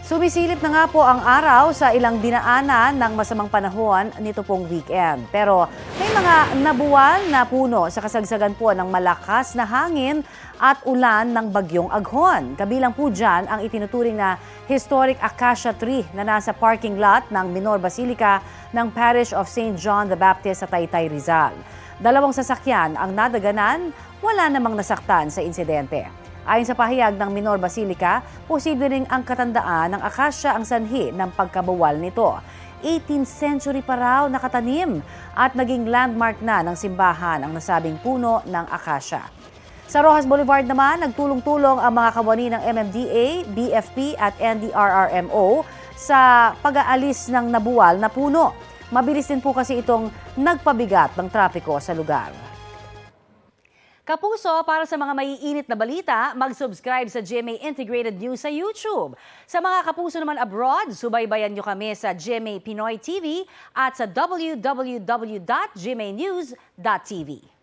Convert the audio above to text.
Sumisilip na nga po ang araw sa ilang dinaanan ng masamang panahon nito pong weekend. Pero may mga nabuwal na puno sa kasagsagan po ng malakas na hangin at ulan ng bagyong Aghon. Kabilang po dyan ang itinuturing na historic acacia tree na nasa parking lot ng Minor Basilica ng Parish of St. John the Baptist sa Taytay, Rizal. 2 sasakyan ang nadaganan, wala namang nasaktan sa insidente. Ayon sa pahayag ng Minor Basilica, posible ring ang katandaan ng acacia ang sanhi ng pagkabuwal nito. 18th century pa raw nakatanim at naging landmark na ng simbahan ang nasabing puno ng acacia. Sa Roxas Boulevard naman, nagtulong-tulong ang mga kawani ng MMDA, BFP at NDRRMO sa pag-aalis ng nabuwal na puno. Mabilis din po kasi itong nagpabigat ng trapiko sa lugar. Kapuso, para sa mga maiinit na balita, mag-subscribe sa GMA Integrated News sa YouTube. Sa mga kapuso naman abroad, subaybayan nyo kami sa GMA Pinoy TV at sa www.gmanews.tv.